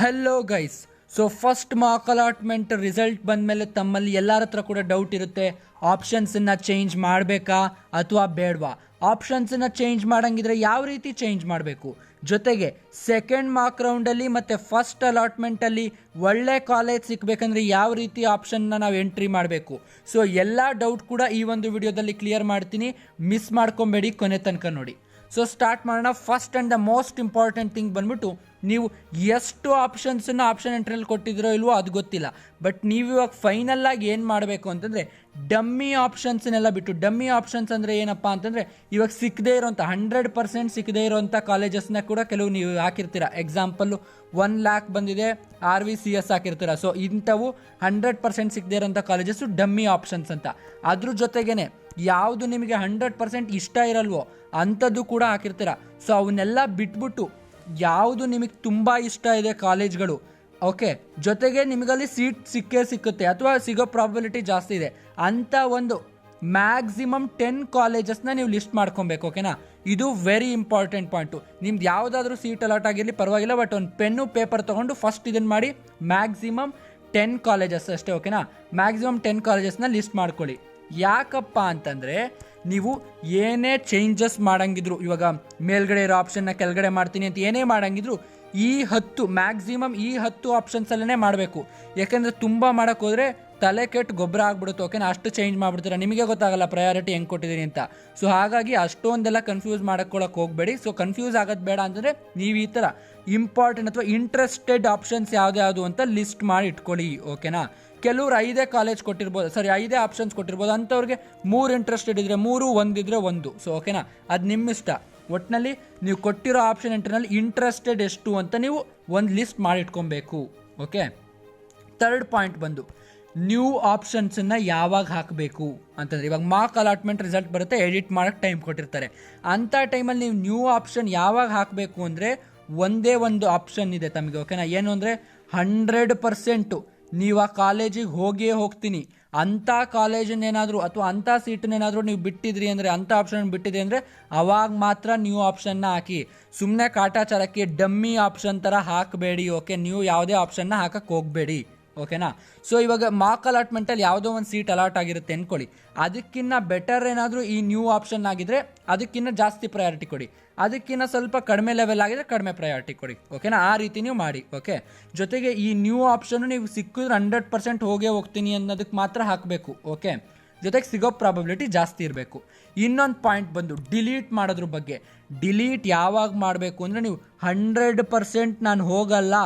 Hello guys. So first mark allotment result ಬಂದಮೇಲೆ ತಮ್ಮಲ್ಲಿ ಎಲ್ಲರ ಹತ್ರ ಕೂಡ ಡೌಟ್ ಇರುತ್ತೆ, ಆಪ್ಷನ್ಸನ್ನು ಚೇಂಜ್ ಮಾಡಬೇಕಾ ಅಥವಾ ಬೇಡವಾ. ಆಪ್ಷನ್ಸನ್ನು ಚೇಂಜ್ ಮಾಡೋಂಗಿದ್ರೆ ಯಾವ ರೀತಿ ಚೇಂಜ್ ಮಾಡಬೇಕು, ಜೊತೆಗೆ ಸೆಕೆಂಡ್ ಮಾರ್ಕ್ ರೌಂಡಲ್ಲಿ ಮತ್ತು ಫಸ್ಟ್ ಅಲಾಟ್ಮೆಂಟಲ್ಲಿ ಒಳ್ಳೆ ಕಾಲೇಜ್ ಸಿಕ್ಕಬೇಕಂದ್ರೆ ಯಾವ ರೀತಿ ಆಪ್ಷನ್ನ ನಾವು ಎಂಟ್ರಿ ಮಾಡಬೇಕು. ಸೊ ಎಲ್ಲ ಡೌಟ್ ಕೂಡ ಈ ಒಂದು ವಿಡಿಯೋದಲ್ಲಿ ಕ್ಲಿಯರ್ ಮಾಡ್ತೀನಿ, ಮಿಸ್ ಮಾಡ್ಕೊಬೇಡಿ, ಕೊನೆ ತನಕ ನೋಡಿ. ಸೊ ಸ್ಟಾರ್ಟ್ ಮಾಡೋಣ. First and the most important thing ಬಂದ್ಬಿಟ್ಟು, ನೀವು ಎಷ್ಟು ಆಪ್ಷನ್ಸನ್ನು ಆಪ್ಷನ್ ಎಂಟ್ರಿಯಲ್ಲಿ ಕೊಟ್ಟಿದ್ರೋ ಇಲ್ವೋ ಅದು ಗೊತ್ತಿಲ್ಲ, ಬಟ್ ನೀವು ಇವಾಗ ಫೈನಲ್ಲಾಗಿ ಏನು ಮಾಡಬೇಕು ಅಂತಂದರೆ ಡಮ್ಮಿ ಆಪ್ಷನ್ಸನ್ನೆಲ್ಲ ಬಿಟ್ಟು, ಡಮ್ಮಿ ಆಪ್ಷನ್ಸ್ ಅಂದರೆ ಏನಪ್ಪ ಅಂತಂದರೆ ಇವಾಗ ಸಿಕ್ಕದೇ ಇರೋಂಥ 100% ಸಿಕ್ಕದೇ ಇರೋಂಥ ಕಾಲೇಜಸ್ನ ಕೂಡ ಕೆಲವು ನೀವು ಹಾಕಿರ್ತೀರ. ಎಕ್ಸಾಂಪಲ್ಲು 1 lakh ಬಂದಿದೆ, RVCS ಹಾಕಿರ್ತೀರ. ಸೊ ಇಂಥವು 100% ಸಿಕ್ಕದೇ ಇರೋಂಥ ಕಾಲೇಜಸ್ಸು ಡಮ್ಮಿ ಆಪ್ಷನ್ಸ್ ಅಂತ. ಅದ್ರ ಜೊತೆಗೇ ಯಾವುದು ನಿಮಗೆ 100% ಇಷ್ಟ ಇರಲ್ವೋ ಅಂಥದ್ದು ಕೂಡ ಹಾಕಿರ್ತೀರ. ಸೊ ಅವನ್ನೆಲ್ಲ ಬಿಟ್ಬಿಟ್ಟು ಯಾವುದು ನಿಮಗೆ ತುಂಬ ಇಷ್ಟ ಇದೆ ಕಾಲೇಜ್ಗಳು, ಓಕೆ, ಜೊತೆಗೆ ನಿಮಗಲ್ಲಿ ಸೀಟ್ ಸಿಕ್ಕುತ್ತೆ ಅಥವಾ ಸಿಗೋ ಪ್ರಾಬಿಲಿಟಿ ಜಾಸ್ತಿ ಇದೆ ಅಂತ ಒಂದು ಮ್ಯಾಕ್ಸಿಮಮ್ 10 ಕಾಲೇಜಸ್ನ ನೀವು ಲಿಸ್ಟ್ ಮಾಡ್ಕೊಬೇಕು. ಓಕೆನಾ, ಇದು ವೆರಿ ಇಂಪಾರ್ಟೆಂಟ್ ಪಾಯಿಂಟು. ನಿಮ್ದು ಯಾವುದಾದ್ರೂ ಸೀಟ್ ಅಲಾಟ್ ಆಗಿರಲಿ ಪರವಾಗಿಲ್ಲ, ಬಟ್ ಒಂದು ಪೆನ್ನು ಪೇಪರ್ ತೊಗೊಂಡು ಫಸ್ಟ್ ಇದನ್ನು ಮಾಡಿ, ಮ್ಯಾಕ್ಸಿಮಮ್ 10 ಕಾಲೇಜಸ್ ಅಷ್ಟೇ. ಓಕೆನಾ, ಮ್ಯಾಕ್ಸಿಮಮ್ 10 ಕಾಲೇಜಸ್ನ ಲಿಸ್ಟ್ ಮಾಡ್ಕೊಳ್ಳಿ. ಯಾಕಪ್ಪ ಅಂತಂದರೆ ನೀವು ಏನೇ ಚೇಂಜಸ್ ಮಾಡೋಂಗಿದ್ರು, ಇವಾಗ ಮೇಲ್ಗಡೆ ಇರೋ ಆಪ್ಷನ್ನ ಕೆಳಗಡೆ ಮಾಡ್ತೀನಿ ಅಂತ ಏನೇ ಮಾಡೋಂಗಿದ್ರು ಈ 10 ಮ್ಯಾಕ್ಸಿಮಮ್ ಈ 10 ಆಪ್ಷನ್ಸಲ್ಲೇ ಮಾಡಬೇಕು. ಯಾಕೆಂದರೆ ತುಂಬ ಮಾಡೋಕ್ಕೆ ಹೋದರೆ ತಲೆ ಕೆಟ್ಟು ಗೊಬ್ಬರ ಆಗ್ಬಿಡುತ್ತೆ. ಓಕೆನಾ, ಅಷ್ಟು ಚೇಂಜ್ ಮಾಡಿಬಿಡ್ತೀರ, ನಿಮಗೆ ಗೊತ್ತಾಗಲ್ಲ ಪ್ರಯಾರಿಟಿ ಹೆಂಗೆ ಕೊಟ್ಟಿದ್ದೀನಿ ಅಂತ. ಸೊ ಹಾಗಾಗಿ ಅಷ್ಟೊಂದೆಲ್ಲ ಕನ್ಫ್ಯೂಸ್ ಮಾಡ್ಕೊಳ್ಳೋಕೆ ಹೋಗಬೇಡಿ. ಸೊ ಕನ್ಫ್ಯೂಸ್ ಆಗೋದು ಬೇಡ ಅಂತಂದರೆ ನೀವು ಈ ಥರ ಇಂಪಾರ್ಟೆಂಟ್ ಅಥವಾ ಇಂಟ್ರೆಸ್ಟೆಡ್ ಆಪ್ಷನ್ಸ್ ಯಾವುದು ಅಂತ ಲಿಸ್ಟ್ ಮಾಡಿ ಇಟ್ಕೊಳ್ಳಿ. ಓಕೆನಾ, ಕೆಲವ್ರು 5 ಕಾಲೇಜ್ ಕೊಟ್ಟಿರ್ಬೋದು, 5 ಆಪ್ಷನ್ಸ್ ಕೊಟ್ಟಿರ್ಬೋದು, ಅಂಥವ್ರಿಗೆ 3 ಇಂಟ್ರೆಸ್ಟೆಡ್ ಇದ್ದರೆ 3, 1 ಇದ್ದರೆ 1. ಸೊ ಓಕೆನಾ, ಅದು ನಿಮ್ಮ ಇಷ್ಟ. ಒಟ್ಟಿನಲ್ಲಿ ನೀವು ಕೊಟ್ಟಿರೋ ಆಪ್ಷನ್ ಎಂಟ್ರಿನಲ್ಲಿ ಇಂಟ್ರೆಸ್ಟೆಡ್ ಎಷ್ಟು ಅಂತ ನೀವು ಒಂದು ಲಿಸ್ಟ್ ಮಾಡಿ ಇಟ್ಕೊಬೇಕು. ಓಕೆ, ಥರ್ಡ್ ಪಾಯಿಂಟ್ ಬಂದು ನ್ಯೂ ಆಪ್ಷನ್ಸನ್ನು ಯಾವಾಗ ಹಾಕಬೇಕು ಅಂತಂದರೆ, ಇವಾಗ ಮಾರ್ಕ್ ಅಲಾಟ್ಮೆಂಟ್ ರಿಸಲ್ಟ್ ಬರುತ್ತೆ, ಎಡಿಟ್ ಮಾಡೋಕ್ಕೆ ಟೈಮ್ ಕೊಟ್ಟಿರ್ತಾರೆ. ಅಂಥ ಟೈಮಲ್ಲಿ ನೀವು ನ್ಯೂ ಆಪ್ಷನ್ ಯಾವಾಗ ಹಾಕಬೇಕು ಅಂದರೆ ಒಂದೇ ಒಂದು ಆಪ್ಷನ್ ಇದೆ ತಮಗೆ. ಓಕೆನಾ, ಏನು ಅಂದರೆ 100% ನೀವು ಆ ಕಾಲೇಜಿಗೆ ಹೋಗ್ತೀನಿ ಅಂಥ ಕಾಲೇಜನ್ನೇನಾದರೂ ಅಥವಾ ಅಂಥ ಸೀಟನ್ನೇನಾದರೂ ನೀವು ಬಿಟ್ಟಿದ್ರಿ ಅಂದರೆ, ಅಂಥ ಆಪ್ಷನ್ ಬಿಟ್ಟಿದೆ ಅಂದರೆ ಅವಾಗ ಮಾತ್ರ ನ್ಯೂ ಆಪ್ಷನ್ನ ಹಾಕಿ. ಸುಮ್ಮನೆ ಕಾಟಾಚಾರಕ್ಕೆ ಡಮ್ಮಿ ಆಪ್ಷನ್ ಥರ ಹಾಕಬೇಡಿ. ಓಕೆ, ನೀವು ಯಾವುದೇ ಆಪ್ಷನ್ನ ಹಾಕಕ್ಕೆ ಹೋಗಬೇಡಿ. ಓಕೆನಾ, ಸೊ ಇವಾಗ ಮಾರ್ಕ್ ಅಲಾಟ್ಮೆಂಟಲ್ಲಿ ಯಾವುದೋ ಒಂದು ಸೀಟ್ ಅಲಾಟ್ ಆಗಿರುತ್ತೆ ಅಂದ್ಕೊಳ್ಳಿ, ಅದಕ್ಕಿಂತ ಬೆಟರ್ ಏನಾದರೂ ಈ ನ್ಯೂ ಆಪ್ಷನ್ ಆಗಿದ್ರೆ ಅದಕ್ಕಿಂತ ಜಾಸ್ತಿ ಪ್ರಯಾರಿಟಿ ಕೊಡಿ, ಅದಕ್ಕಿಂತ ಸ್ವಲ್ಪ ಕಡಿಮೆ ಲೆವೆಲ್ ಆಗಿದ್ರೆ ಕಡಿಮೆ ಪ್ರಯಾರಿಟಿ ಕೊಡಿ. ಓಕೆನಾ, ಆ ರೀತಿ ನೀವು ಮಾಡಿ. ಓಕೆ, ಜೊತೆಗೆ ಈ ನ್ಯೂ ಆಪ್ಷನ್ನು ನೀವು ಸಿಕ್ಕಿದ್ರೆ 100% ಹೋಗ್ತೀನಿ ಅನ್ನೋದಕ್ಕೆ ಮಾತ್ರ ಹಾಕಬೇಕು. ಓಕೆ, ಜೊತೆಗೆ ಸಿಗೋ ಪ್ರಾಬಬಿಲಿಟಿ ಜಾಸ್ತಿ ಇರಬೇಕು. ಇನ್ನೊಂದು ಪಾಯಿಂಟ್ ಬಂದು ಡಿಲೀಟ್ ಮಾಡೋದ್ರ ಬಗ್ಗೆ. ಡಿಲೀಟ್ ಯಾವಾಗ ಮಾಡಬೇಕು ಅಂದರೆ, ನೀವು 100% ನಾನು ಹೋಗಲ್ಲ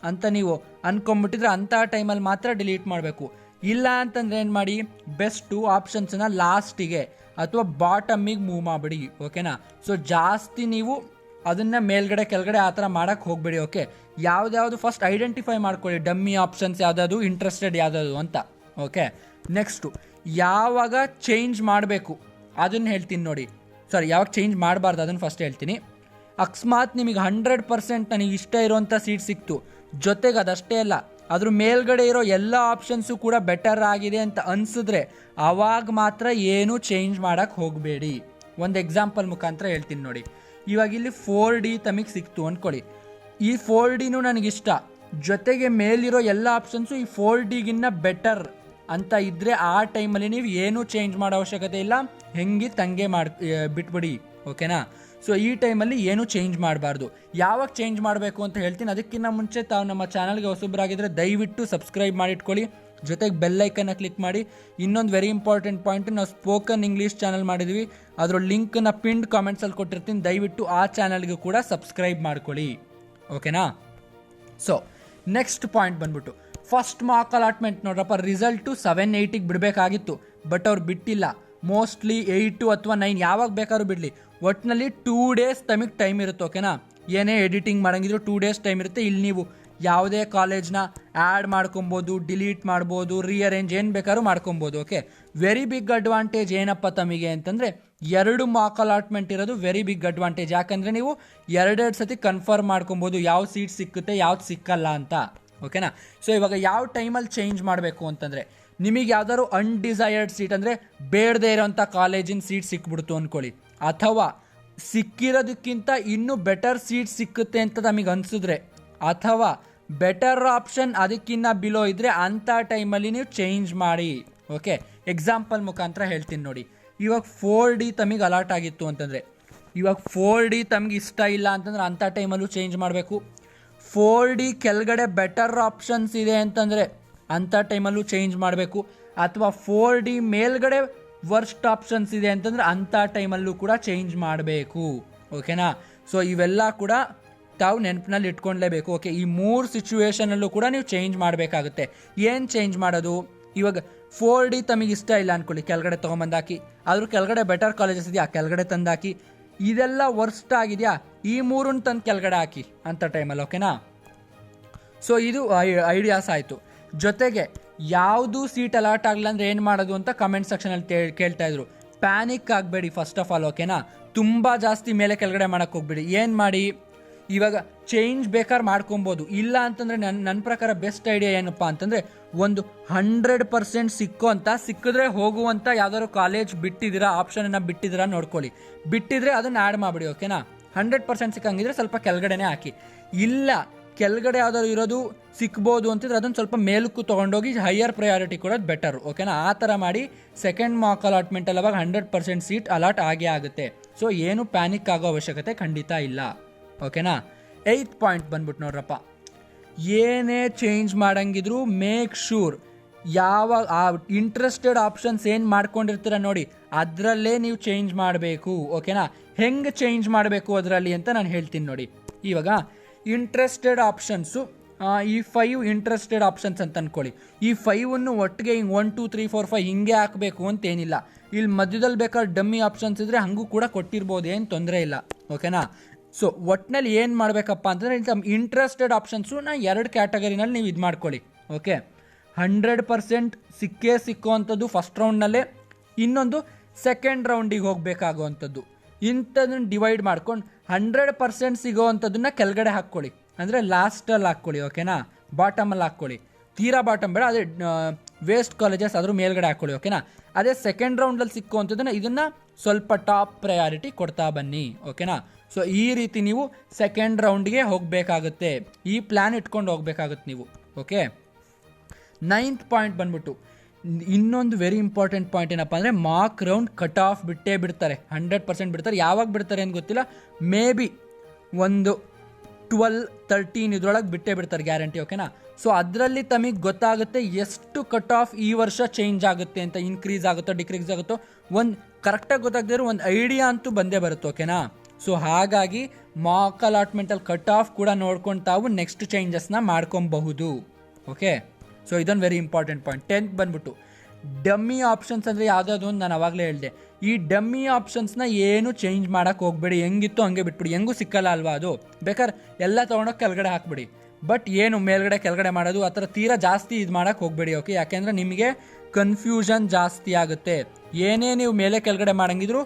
ಅಂತ ನೀವು ಅಂದ್ಕೊಂಬಿಟ್ಟಿದ್ರೆ ಅಂಥ ಟೈಮಲ್ಲಿ ಮಾತ್ರ ಡಿಲೀಟ್ ಮಾಡಬೇಕು. ಇಲ್ಲ ಅಂತಂದರೆ ಏನು ಮಾಡಿ, ಬೆಸ್ಟು ಆಪ್ಷನ್ಸನ್ನು ಲಾಸ್ಟಿಗೆ ಅಥವಾ ಬಾಟಮಿಗೆ ಮೂವ್ ಮಾಡಿಬಿಡಿ. ಓಕೆನಾ, ಸೊ ಜಾಸ್ತಿ ನೀವು ಅದನ್ನು ಮೇಲ್ಗಡೆ ಕೆಳಗಡೆ ಆ ಥರ ಮಾಡೋಕ್ಕೆ ಹೋಗಬೇಡಿ. ಓಕೆ, ಯಾವ್ದು ಫಸ್ಟ್ ಐಡೆಂಟಿಫೈ ಮಾಡ್ಕೊಳ್ಳಿ, ಡಮ್ಮಿ ಆಪ್ಷನ್ಸ್ ಯಾವ್ದಾದ್ರು, ಇಂಟ್ರೆಸ್ಟೆಡ್ ಯಾವ್ದಾದ್ರು ಅಂತ. ಓಕೆ, ನೆಕ್ಸ್ಟು ಯಾವಾಗ ಚೇಂಜ್ ಮಾಡಬೇಕು ಅದನ್ನು ಹೇಳ್ತೀನಿ ನೋಡಿ. ಯಾವಾಗ ಚೇಂಜ್ ಮಾಡಬಾರ್ದು ಅದನ್ನು ಫಸ್ಟ್ ಹೇಳ್ತೀನಿ. ಅಕಸ್ಮಾತ್ ನಿಮಗೆ 100% ನನಗೆ ಇಷ್ಟ ಇರೋವಂಥ ಸೀಟ್ ಸಿಕ್ತು, ಜೊತೆಗೆ ಅದಷ್ಟೇ ಅಲ್ಲ ಅದ್ರ ಮೇಲ್ಗಡೆ ಇರೋ ಎಲ್ಲ ಆಪ್ಷನ್ಸು ಕೂಡ ಬೆಟರ್ ಆಗಿದೆ ಅಂತ ಅನಿಸಿದ್ರೆ ಆವಾಗ ಮಾತ್ರ ಏನೂ ಚೇಂಜ್ ಮಾಡೋಕ್ಕೆ ಹೋಗಬೇಡಿ. ಒಂದು ಎಕ್ಸಾಂಪಲ್ ಮುಖಾಂತರ ಹೇಳ್ತೀನಿ ನೋಡಿ. ಇವಾಗ ಇಲ್ಲಿ 4D ತಮಗೆ ಸಿಕ್ತು ಅಂದ್ಕೊಳ್ಳಿ, ಈ 4Dನೂ ನನಗಿಷ್ಟ, ಜೊತೆಗೆ ಮೇಲಿರೋ ಎಲ್ಲ ಆಪ್ಷನ್ಸು ಈ 4Dಗಿನ್ನ ಬೆಟರ್ ಅಂತ ಇದ್ದರೆ ಆ ಟೈಮಲ್ಲಿ ನೀವು ಏನೂ ಚೇಂಜ್ ಮಾಡೋ ಅವಶ್ಯಕತೆ ಇಲ್ಲ, ಹೆಂಗಿತ್ತಂಗೆ ಬಿಟ್ಬಿಡಿ. ಓಕೆನಾ, ಸೊ ಈ ಟೈಮಲ್ಲಿ ಏನೂ ಚೇಂಜ್ ಮಾಡಬಾರ್ದು. ಯಾವಾಗ ಚೇಂಜ್ ಮಾಡಬೇಕು ಅಂತ ಹೇಳ್ತೀನಿ. ಅದಕ್ಕಿಂತ ಮುಂಚೆ ತಾವು ನಮ್ಮ ಚಾನಲ್ಗೆ ಹೊಸಬರಾಗಿದ್ದರೆ ದಯವಿಟ್ಟು ಸಬ್ಸ್ಕ್ರೈಬ್ ಮಾಡಿಟ್ಕೊಳ್ಳಿ, ಜೊತೆಗೆ ಬೆಲ್ಲೈಕನ್ನ ಕ್ಲಿಕ್ ಮಾಡಿ. ಇನ್ನೊಂದು ವೆರಿ ಇಂಪಾರ್ಟೆಂಟ್ ಪಾಯಿಂಟ್, ನಾವು ಸ್ಪೋಕನ್ ಇಂಗ್ಲೀಷ್ ಚಾನಲ್ ಮಾಡಿದ್ವಿ, ಅದರ ಲಿಂಕ್ನ ಪಿನ್ಡ್ ಕಾಮೆಂಟ್ಸಲ್ಲಿ ಕೊಟ್ಟಿರ್ತೀನಿ, ದಯವಿಟ್ಟು ಆ ಚಾನಲ್ಗೆ ಕೂಡ ಸಬ್ಸ್ಕ್ರೈಬ್ ಮಾಡ್ಕೊಳ್ಳಿ. ಓಕೆನಾ, ಸೊ ನೆಕ್ಸ್ಟ್ ಪಾಯಿಂಟ್ ಬಂದ್ಬಿಟ್ಟು ಫಸ್ಟ್ ಮಾರ್ಕ್ ಅಲಾಟ್ಮೆಂಟ್. ನೋಡ್ರಪ್ಪ, ರಿಸಲ್ಟು 7-8ಗೆ ಬಿಡಬೇಕಾಗಿತ್ತು, ಬಟ್ ಅವ್ರು ಬಿಟ್ಟಿಲ್ಲ. ಮೋಸ್ಟ್ಲಿ 8 ಅಥವಾ 9 ಯಾವಾಗ ಬೇಕಾದ್ರೂ ಬಿಡಲಿ, ಒಟ್ಟಿನಲ್ಲಿ 2 days ತಮಗೆ ಟೈಮ್ ಇರುತ್ತೆ. ಓಕೆನಾ, ಏನೇ ಎಡಿಟಿಂಗ್ ಮಾಡೋಂಗಿದ್ರು 2 days ಟೈಮ್ ಇರುತ್ತೆ. ಇಲ್ಲಿ ನೀವು ಯಾವುದೇ ಕಾಲೇಜ್ನ ಆ್ಯಡ್ ಮಾಡ್ಕೊಬೋದು, ಡಿಲೀಟ್ ಮಾಡ್ಬೋದು, ರೀಅರೇಂಜ್ ಏನು ಬೇಕಾದ್ರೂ ಮಾಡ್ಕೊಬೋದು. ಓಕೆ, ವೆರಿ ಬಿಗ್ ಅಡ್ವಾಂಟೇಜ್ ಏನಪ್ಪ ತಮಗೆ ಅಂತಂದರೆ 2 ಮಾರ್ಕ್ ಅಲಾಟ್ಮೆಂಟ್ ಇರೋದು ವೆರಿ ಬಿಗ್ ಅಡ್ವಾಂಟೇಜ್. ಯಾಕಂದರೆ ನೀವು 2 ಸತಿ ಕನ್ಫರ್ಮ್ ಮಾಡ್ಕೊಬೋದು ಯಾವ ಸೀಟ್ ಸಿಕ್ಕುತ್ತೆ ಯಾವ್ದು ಸಿಕ್ಕಲ್ಲ ಅಂತ. ಓಕೆನಾ, ಸೊ ಇವಾಗ ಯಾವ ಟೈಮಲ್ಲಿ ಚೇಂಜ್ ಮಾಡಬೇಕು ಅಂತಂದರೆ, ನಿಮಗೆ ಯಾವ್ದಾದ್ರು ಅನ್ಡಿಸೈರ್ಡ್ ಸೀಟ್ ಅಂದರೆ ಬೇಡದೇ ಇರೋಂಥ ಕಾಲೇಜಿನ ಸೀಟ್ ಸಿಕ್ಬಿಡ್ತು ಅಂದ್ಕೊಳ್ಳಿ, ಅಥವಾ ಸಿಕ್ಕಿರೋದಕ್ಕಿಂತ ಇನ್ನೂ ಬೆಟರ್ ಸೀಟ್ ಸಿಕ್ಕುತ್ತೆ ಅಂತ ನಮಗೆ ಅನಿಸಿದ್ರೆ, ಅಥವಾ ಬೆಟರ್ ಆಪ್ಷನ್ ಅದಕ್ಕಿಂತ ಬಿಲೋ ಇದ್ದರೆ ಅಂಥ ಟೈಮಲ್ಲಿ ನೀವು ಚೇಂಜ್ ಮಾಡಿ. ಓಕೆ, ಎಕ್ಸಾಂಪಲ್ ಮುಖಾಂತರ ಹೇಳ್ತೀನಿ ನೋಡಿ. ಇವಾಗ 4D ತಮಗೆ ಅಲಾಟ್ ಆಗಿತ್ತು ಅಂತಂದರೆ, ಇವಾಗ 4D ತಮಗೆ ಇಷ್ಟ ಇಲ್ಲ ಅಂತಂದ್ರೆ ಅಂಥ ಟೈಮಲ್ಲೂ ಚೇಂಜ್ ಮಾಡಬೇಕು. 4D ಕೆಳಗಡೆ ಬೆಟರ್ ಆಪ್ಷನ್ಸ್ ಇದೆ ಅಂತಂದರೆ ಅಂಥ ಟೈಮಲ್ಲೂ ಚೇಂಜ್ ಮಾಡಬೇಕು. ಅಥವಾ 4D ಮೇಲ್ಗಡೆ ವರ್ಸ್ಟ್ ಆಪ್ಷನ್ಸ್ ಇದೆ ಅಂತಂದರೆ ಅಂಥ ಟೈಮಲ್ಲೂ ಕೂಡ ಚೇಂಜ್ ಮಾಡಬೇಕು. ಓಕೆನಾ? ಸೊ ಇವೆಲ್ಲ ಕೂಡ ತಾವು ನೆನಪಿನಲ್ಲಿ ಇಟ್ಕೊಳ್ಲೇಬೇಕು. ಓಕೆ, ಈ 3 ಸಿಚುವೇಶನಲ್ಲೂ ಕೂಡ ನೀವು ಚೇಂಜ್ ಮಾಡಬೇಕಾಗುತ್ತೆ. ಏನು ಚೇಂಜ್ ಮಾಡೋದು? ಇವಾಗ 4D ತಮಗೆ ಇಷ್ಟ ಇಲ್ಲ ಅಂದ್ಕೊಳ್ಳಿ, ಕೆಳಗಡೆ ತೊಗೊಂಬಂದಾಕಿ. ಆದರೂ ಕೆಳಗಡೆ ಬೆಟರ್ ಕಾಲೇಜಸ್ ಇದೆಯಾ, ಕೆಳಗಡೆ ತಂದಾಕಿ. ಇದೆಲ್ಲ ವರ್ಸ್ಟ್ ಆಗಿದೆಯಾ, ಈ 3 ತಂದು ಕೆಳಗಡೆ ಹಾಕಿ ಅಂಥ ಟೈಮಲ್ಲಿ. ಓಕೆನಾ? ಸೊ ಇದು ಐಡಿಯಾಸ್ ಆಯಿತು. ಜೊತೆಗೆ ಯಾವುದು ಸೀಟ್ ಅಲಾಟ್ ಆಗಲ್ಲ ಅಂದರೆ ಏನು ಮಾಡೋದು ಅಂತ ಕಮೆಂಟ್ ಸೆಕ್ಷನಲ್ಲಿ ಕೇಳ್ತಾ ಇದ್ರು. ಪ್ಯಾನಿಕ್ ಆಗಬೇಡಿ ಫಸ್ಟ್ ಆಫ್ ಆಲ್. ಓಕೆನಾ? ತುಂಬ ಜಾಸ್ತಿ ಮೇಲೆ ಕೆಳಗಡೆ ಮಾಡೋಕ್ಕೆ ಹೋಗ್ಬೇಡಿ. ಏನು ಮಾಡಿ, ಇವಾಗ ಚೇಂಜ್ ಬೇಕಾದ್ರೆ ಮಾಡ್ಕೊಬೋದು. ಇಲ್ಲ ಅಂತಂದರೆ ನನ್ನ ಪ್ರಕಾರ ಬೆಸ್ಟ್ ಐಡಿಯಾ ಏನಪ್ಪ ಅಂತಂದರೆ, ಒಂದು 100% ಸಿಕ್ಕಿದ್ರೆ ಹೋಗುವಂಥ ಯಾವ್ದಾದ್ರು ಕಾಲೇಜ್ ಬಿಟ್ಟಿದ್ದೀರಾ, ಆಪ್ಷನನ್ನು ಬಿಟ್ಟಿದ್ದೀರಾ ನೋಡ್ಕೊಳ್ಳಿ. ಬಿಟ್ಟಿದ್ರೆ ಅದನ್ನು ಆ್ಯಡ್ ಮಾಡಿಬಿಡಿ. ಓಕೆನಾ? 100% ಸಿಕ್ಕಂಗಿದ್ರೆ ಸ್ವಲ್ಪ ಕೆಳಗಡೆನೇ ಹಾಕಿ. ಇಲ್ಲ ಕೆಳಗಡೆ ಯಾವ್ದಾದ್ರು ಇರೋದು ಸಿಕ್ಬೋದು ಅಂತಿದ್ರೆ ಅದನ್ನು ಸ್ವಲ್ಪ ಮೇಲಕ್ಕೂ ತೊಗೊಂಡೋಗಿ ಹೈಯರ್ ಪ್ರಯಾರಿಟಿ ಕೊಡೋದು ಬೆಟರು. ಓಕೆನಾ? ಆ ಥರ ಮಾಡಿ ಸೆಕೆಂಡ್ ಮಾಕ್ ಅಲಾಟ್ಮೆಂಟಲ್ಲಿ ಅವಾಗ 100% ಸೀಟ್ ಅಲಾಟ್ ಆಗೇ ಆಗುತ್ತೆ. ಸೊ ಏನು ಪ್ಯಾನಿಕ್ ಆಗೋ ಅವಶ್ಯಕತೆ ಖಂಡಿತ ಇಲ್ಲ. ಓಕೆನಾ? 8th ಪಾಯಿಂಟ್ ಬಂದ್ಬಿಟ್ಟು ನೋಡ್ರಪ್ಪ, ಏನೇ ಚೇಂಜ್ ಮಾಡಂಗಿದ್ರು ಮೇಕ್ ಶೂರ್ ಯಾವಾಗ ಆ ಇಂಟ್ರೆಸ್ಟೆಡ್ ಆಪ್ಷನ್ಸ್ ಏನು ಮಾಡ್ಕೊಂಡಿರ್ತೀರ ನೋಡಿ ಅದರಲ್ಲೇ ನೀವು ಚೇಂಜ್ ಮಾಡಬೇಕು. ಓಕೆನಾ? ಹೆಂಗೆ ಚೇಂಜ್ ಮಾಡಬೇಕು ಅದರಲ್ಲಿ ಅಂತ ನಾನು ಹೇಳ್ತೀನಿ ನೋಡಿ. ಇವಾಗ ಇಂಟ್ರೆಸ್ಟೆಡ್ ಆಪ್ಷನ್ಸು, ಈ 5 ಇಂಟ್ರೆಸ್ಟೆಡ್ ಆಪ್ಷನ್ಸ್ ಅಂತ ಅಂದ್ಕೊಳ್ಳಿ. ಈ 5 ಒಟ್ಟಿಗೆ ಹಿಂಗೆ 1 2 3 4 5 ಹಿಂಗೆ ಹಾಕಬೇಕು ಅಂತೇನಿಲ್ಲ. ಇಲ್ಲಿ ಮಧ್ಯದಲ್ಲಿ ಬೇಕಾದ್ರೆ ಡಮ್ಮಿ ಆಪ್ಷನ್ಸ್ ಇದ್ದರೆ ಹಾಗೂ ಕೂಡ ಕೊಟ್ಟಿರ್ಬೋದು, ಏನು ತೊಂದರೆ ಇಲ್ಲ. ಓಕೆನಾ? ಸೊ ಒಟ್ಟಿನಲ್ಲಿ ಏನು ಮಾಡಬೇಕಪ್ಪ ಅಂತಂದರೆ ಇಂಟ್ರೆಸ್ಟೆಡ್ ಆಪ್ಷನ್ಸು 2 ಕ್ಯಾಟಗರಿನಲ್ಲಿ ನೀವು ಇದು ಮಾಡ್ಕೊಳ್ಳಿ. ಓಕೆ, 100% ಸಿಕ್ಕೋ ಅಂಥದ್ದು ಫಸ್ಟ್ ರೌಂಡ್ನಲ್ಲೇ, ಇನ್ನೊಂದು ಸೆಕೆಂಡ್ ರೌಂಡಿಗೆ ಹೋಗಬೇಕಾಗುವಂಥದ್ದು. ಇಂಥದನ್ನು ಡಿವೈಡ್ ಮಾಡ್ಕೊಂಡು 100% ಸಿಗೋ ಅಂಥದ್ದನ್ನ ಕೆಳಗಡೆ ಹಾಕ್ಕೊಳ್ಳಿ, ಅಂದರೆ ಲಾಸ್ಟಲ್ಲಿ ಹಾಕ್ಕೊಳ್ಳಿ. ಓಕೆನಾ? ಬಾಟಮಲ್ಲಿ ಹಾಕ್ಕೊಳ್ಳಿ, ತೀರಾ ಬಾಟಮ್ ಬೇಡ, ಅದೇ ವೇಸ್ಟ್ ಕಾಲೇಜಸ್ ಅದ್ರ ಮೇಲ್ಗಡೆ ಹಾಕ್ಕೊಳ್ಳಿ. ಓಕೆನಾ? ಅದೇ ಸೆಕೆಂಡ್ ರೌಂಡಲ್ಲಿ ಸಿಕ್ಕೋ ಅಂಥದ್ದನ್ನು ಇದನ್ನು ಸ್ವಲ್ಪ ಟಾಪ್ ಪ್ರಯಾರಿಟಿ ಕೊಡ್ತಾ ಬನ್ನಿ. ಓಕೆನಾ? ಸೊ ಈ ರೀತಿ ನೀವು ಸೆಕೆಂಡ್ ರೌಂಡ್ಗೆ ಹೋಗಬೇಕಾಗುತ್ತೆ. ಈ ಪ್ಲ್ಯಾನ್ ಇಟ್ಕೊಂಡು ಹೋಗ್ಬೇಕಾಗುತ್ತೆ ನೀವು. ಓಕೆ, 9th ಪಾಯಿಂಟ್ ಬಂದ್ಬಿಟ್ಟು ಇನ್ನೊಂದು ವೆರಿ ಇಂಪಾರ್ಟೆಂಟ್ ಪಾಯಿಂಟ್ ಏನಪ್ಪ ಅಂದರೆ, ಮಾರ್ಕ್ ರೌಂಡ್ ಕಟ್ ಆಫ್ ಬಿಟ್ಟೇ ಬಿಡ್ತಾರೆ. 100% ಬಿಡ್ತಾರೆ. ಯಾವಾಗ ಬಿಡ್ತಾರೆ ಅಂತ ಗೊತ್ತಿಲ್ಲ, ಮೇ ಬಿ ಒಂದು 12-13 ಇದರೊಳಗೆ ಬಿಟ್ಟೇ ಬಿಡ್ತಾರೆ ಗ್ಯಾರಂಟಿ. ಓಕೆನಾ? ಸೊ ಅದರಲ್ಲಿ ತಮಗೆ ಗೊತ್ತಾಗುತ್ತೆ ಎಷ್ಟು ಕಟ್ ಆಫ್ ಈ ವರ್ಷ ಚೇಂಜ್ ಆಗುತ್ತೆ ಅಂತ, ಇನ್ಕ್ರೀಸ್ ಆಗುತ್ತೋ ಡಿಕ್ರೀಸ್ ಆಗುತ್ತೋ ಒಂದು ಕರೆಕ್ಟಾಗಿ ಗೊತ್ತಾಗದಿರೋ ಒಂದು ಐಡಿಯಾ ಅಂತೂ ಬಂದೇ ಬರುತ್ತೆ. ಓಕೆನಾ? ಸೊ ಹಾಗಾಗಿ ಮಾಕ್ ಅಲಾಟ್ಮೆಂಟಲ್ಲಿ ಕಟ್ ಆಫ್ ಕೂಡ ನೋಡ್ಕೊಂಡು ತಾವು ನೆಕ್ಸ್ಟ್ ಚೇಂಜಸ್ನ ಮಾಡ್ಕೊಬಹುದು. ಓಕೆ, ಸೊ ಇದೊಂದು ವೆರಿ ಇಂಪಾರ್ಟೆಂಟ್ ಪಾಯಿಂಟ್. 10th ಬಂದ್ಬಿಟ್ಟು ಡಮ್ಮಿ ಆಪ್ಷನ್ಸ್ ಅಂದರೆ ಯಾವುದಾದ್ರು ಒಂದು ನಾನು ಆವಾಗಲೇ ಹೇಳಿದೆ. ಈ ಡಮ್ಮಿ ಆಪ್ಷನ್ಸ್ನ ಏನು ಚೇಂಜ್ ಮಾಡೋಕ್ಕೆ ಹೋಗಬೇಡಿ, ಹೆಂಗಿತ್ತು ಹಂಗೆ ಬಿಟ್ಬಿಡಿ. ಹೆಂಗೂ ಸಿಕ್ಕಲ್ಲ ಅಲ್ವಾ ಅದು, ಬೇಕಾದ್ರೆ ಎಲ್ಲ ತೊಗೊಂಡೋಗಿ ಕೆಳಗಡೆ ಹಾಕ್ಬಿಡಿ. ಬಟ್ ಏನು ಮೇಲ್ಗಡೆ ಕೆಳಗಡೆ ಮಾಡೋದು ಆ ಥರ ತೀರಾ ಜಾಸ್ತಿ ಇದು ಮಾಡೋಕ್ಕೆ ಹೋಗಬೇಡಿ. ಓಕೆ, ಯಾಕೆಂದರೆ ನಿಮಗೆ ಕನ್ಫ್ಯೂಷನ್ ಜಾಸ್ತಿ ಆಗುತ್ತೆ. ಏನೇ ನೀವು ಮೇಲೆ ಕೆಳಗಡೆ ಮಾಡಂಗಿದ್ರು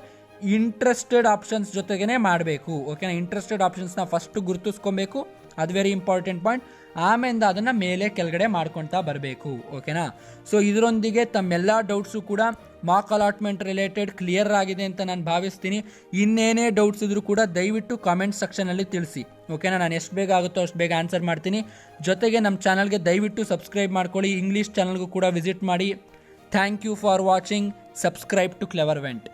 ಇಂಟ್ರೆಸ್ಟೆಡ್ ಆಪ್ಷನ್ಸ್ ಜೊತೆಗೇ ಮಾಡಬೇಕು. ಓಕೆನಾ? ಇಂಟ್ರೆಸ್ಟೆಡ್ ಆಪ್ಷನ್ಸ್ನ ಫಸ್ಟು ಗುರುತಿಸ್ಕೊಬೇಕು, ಅದು ವೆರಿ ಇಂಪಾರ್ಟೆಂಟ್ ಪಾಯಿಂಟ್. ಆಮೇಲೆ ಅದನ್ನು ಮೇಲೆ ಕೆಳಗಡೆ ಮಾಡ್ಕೊಳ್ತಾ ಬರಬೇಕು. ಓಕೆನಾ? ಸೊ ಇದರೊಂದಿಗೆ ತಮ್ಮೆಲ್ಲ ಡೌಟ್ಸು ಕೂಡ ಮಾಕ್ ಅಲಾಟ್ಮೆಂಟ್ ರಿಲೇಟೆಡ್ ಕ್ಲಿಯರ್ ಆಗಿದೆ ಅಂತ ನಾನು ಭಾವಿಸ್ತೀನಿ. ಇನ್ನೇನೇ ಡೌಟ್ಸ್ ಇದ್ರೂ ಕೂಡ ದಯವಿಟ್ಟು ಕಾಮೆಂಟ್ ಸೆಕ್ಷನಲ್ಲಿ ತಿಳಿಸಿ. ಓಕೆನಾ? ನಾನು ಎಷ್ಟು ಬೇಗ ಆಗುತ್ತೋ ಅಷ್ಟು ಬೇಗ ಆನ್ಸರ್ ಮಾಡ್ತೀನಿ. ಜೊತೆಗೆ ನಮ್ಮ ಚಾನಲ್ಗೆ ದಯವಿಟ್ಟು ಸಬ್ಸ್ಕ್ರೈಬ್ ಮಾಡ್ಕೊಳ್ಳಿ. ಇಂಗ್ಲೀಷ್ ಚಾನಲ್ಗೂ ಕೂಡ ವಿಸಿಟ್ ಮಾಡಿ. Thank you for watching. Subscribe to clever vent.